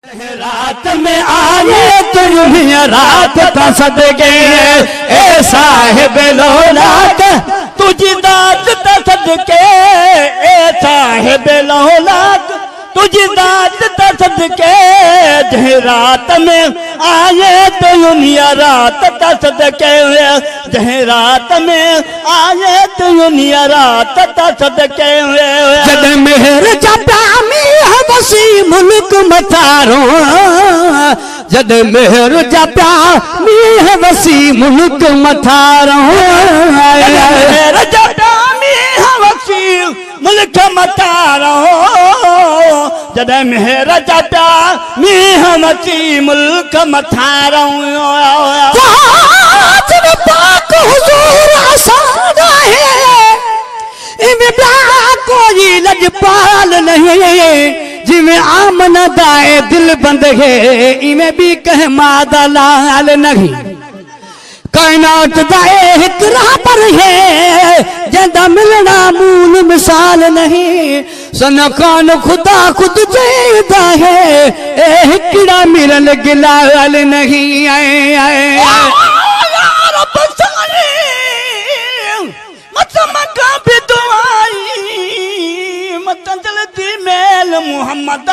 रात में आए तुम रात का सदके ए साहिब लौलाद तुझी दात का सदके ए साहिब लौलाद तुझी दात का सदके जह रात में आए दुनिया रात का सदके जह रात में आए दुनिया रात का सदके जद मेहर जटा वसी मुल्क मथारो जद मेहर जटा मीह वसी मुल्क मथारो मेहर जटा मीह वसी मुल्क मथारो जद मेहर जटा मीह वसी मुल्क मथारो पाक हुजूर आसान है इनमें कोई लजपाल नहीं जिमें आमना दाए दिल बंद है इमें भी कह मादा लाल नहीं कायनात दाए हिकरा पर है जदा मिलना मूल मिसाल नहीं सनकान खुदा खुद जैदा है ए हिकड़ा मिलन गिलाल नहीं आए आए मुहम्मद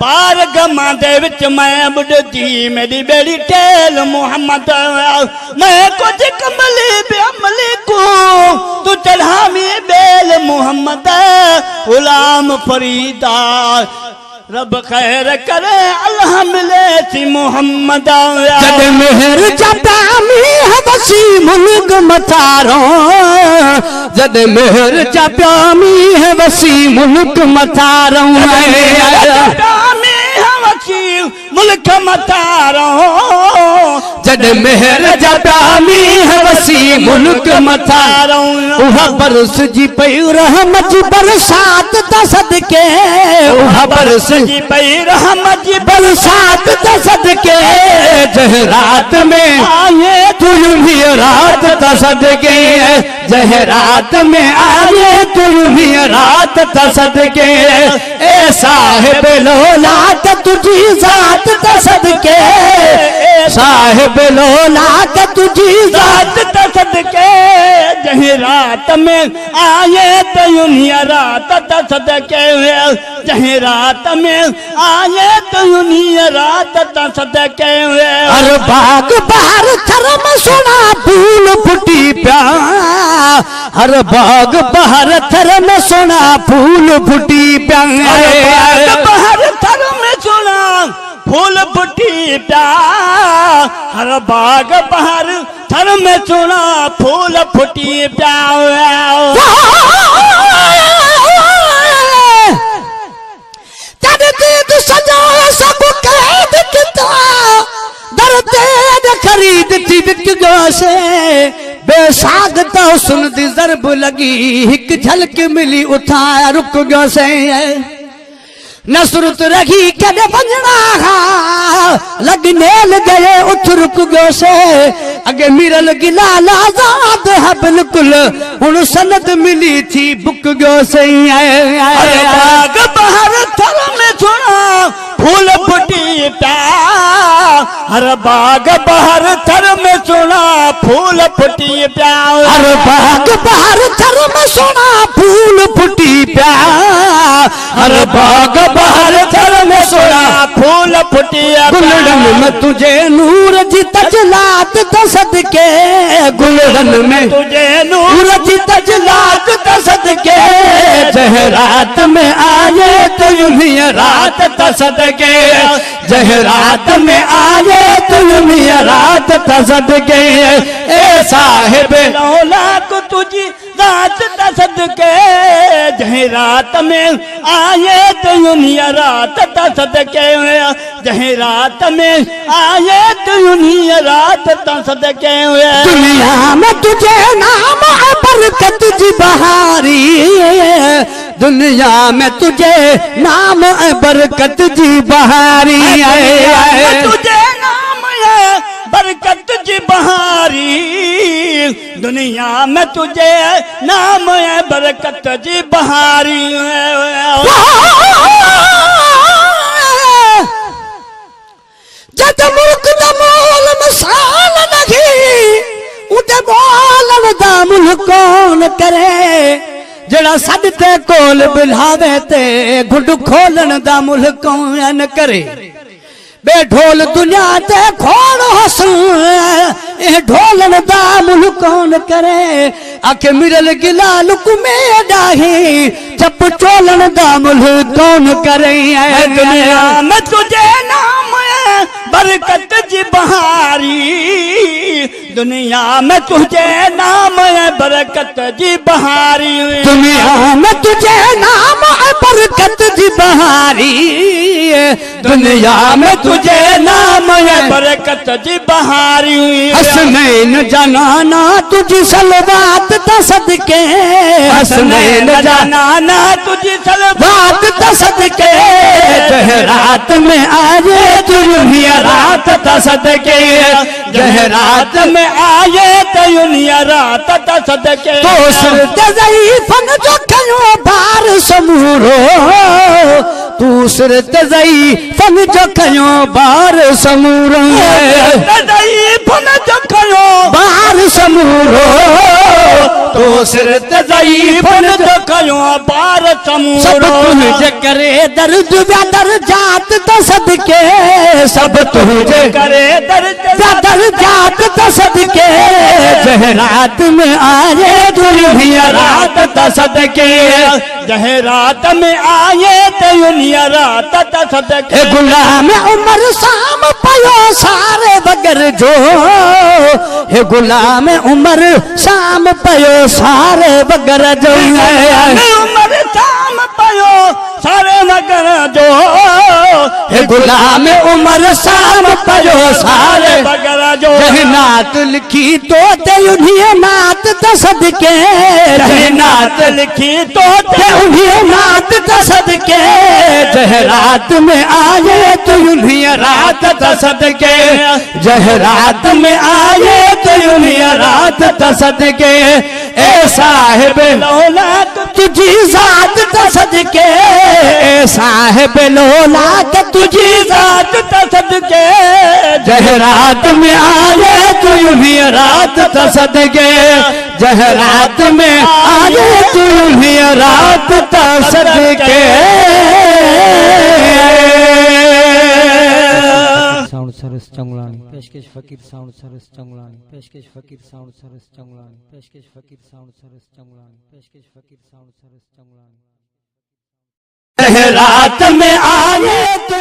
बार गमा दे विच मैं बुढ़ी मेरी बेड़ी टेल मुहम्मद मैं कुछ कमली बेअमली को तू चढ़ावी बेल मुहम्मद गुलाम फरीदा रब खैर करे अल्लाह मिले सी मुहम्मद जद मेहर जटा मीह वसी मुल्क मथारो जद मेहर जटा मीह वसी मुल्क मथारो मुल्क मथारो जद मेहर जटा मीह वसी मुल्क मथारो उहा बरस जी पई रहमत बरसात दा सदके उहा बरस जी पई रहमत बरसात दा सदके जह रात में आए तुम भी रात दा सदके जह रात में आए तुम भी रात दा सदके ए साहिब लौलाद तुझी जात दा सदके साहिब लौलाद तुझी जात दा सदके जह रात में आए दुनिया रात दा सदके जह रात में आए दुनिया रात दा सदके हर बाग बहार थरम सुना फूल फुटी प्या हर बाग बहार थरम सुना फूल फुटी प्या बहार थरम सुना फूल फुटी प्या हर बाग बहार थर में सुना फूल फुटी प्या सब कैद किता दर्द खरीद थी बिक से बेसाग तो सुन दी जरब लगी हिक झलक मिली उठाया रुक गयो से नसरत रही कदे वंजना लगनेल गए उठ रुक गयो से अगे मिरल गिला आजाद है बिल्कुल हुन सनद मिली थी बुक गयो से बाग बहार थर में सुना फूल फुटी प्या हर बाग बहार थर में सुना फूल फुटी प्या हर बाग बहार थर में सुना फूल फुटी प्या हर बाग बहार थर में सुना फूल फुटी गुलड़न में तुझे नूर जी तजलात दा सदके गुलड़न में तुझे नूर जी तजलात दा सदके जह रात में आए तुम भी रात दा सदके जह रात में आए तुम भी रात दा सदके ए साहिब लौलाद तुझी दात दा सदके जह रात में आए दुनिया रात दा सदके जह रात में आए दुनिया रात दा सदके दुनिया में तुझे नाम बरकत जी बहारी दुनिया में तुझे नाम बरकत जी बहारी तुझे नाम है बरकत जी बहारी दुनिया में तुझे नाम है बरकत जी बहारी मुल्ह कौन करे जड़ा सद ते कोल बिलावे ते घुट खोलन दा मुल्ह कौन करे बे ढोल दुनिया ते खोल हसन ए ढोलन दा मुल्ह कौन करे आखे मिरल गिला लुकमे डाही चप चोलन दा मुल्ह कौन करे दुनिया में तुझे नाम बरकत जी बहारी दुनिया में तुझे नाम है बरकत जी बहारी दुनिया में तुझे नाम है बरकत जी बहारी दुनिया में तुझे नाम है बरकत जी बहारी हसनैन जनाना तुझी सलवात ता सदके हसनैन जनाना तुझी सलवात ता सदके जहरात में आए तुझिया रात ता सदके जहरात में आए तयुनिया रात ता सदके तो सिर ज़ईफ़न जो कयो बार समूरो तू सिर ज़ईफ़न जो कयो बार समूरो ज़ईफ़न जो कयो बार समूरो तो सिर ज़ईफ़न जो कयो बार समूरो सब तुझे करे दर्द व्यादर जात ता सदके सब तुझे करे दर्द जात ता सदके जहरात में आए दुनिया रात ता सदके जहरात में आए दुनिया रात ता सदके गुलाम उमर शाम पयो सारे बगर जो हे गुलाम उमर शाम पयो सारे बगर जो उमर शाम पयो सारे मगर जो हे गुलाम उमर शाम पयो सारे बगर जो नात लिखी तो ते उन्हीं नात ता सदके नात लिखी तो ते उन्हीं नात ता सदके जहरात में आए तो उन्हीं रात ता सदके जहरात में आए तो उन्हीं रात ता सदके ए साहिब लौलात तुझी जात ता सदके ए साहिब लौलात तुझी जात ता सदके जहरात में आए तू भी रात ता सदके जहरात में आए तू भी रात ता सदके साउंड सर्विस चंगलानी पेशकश फकीर साउंड सर्विस चंगलानी पेशकश फकीर साउंड सर्विस चंगलानी पेशकश फकीर साउंड सर्विस चंगलानी पेशकश फकीर साउंड सर्विस चंगलानी रात में आए तू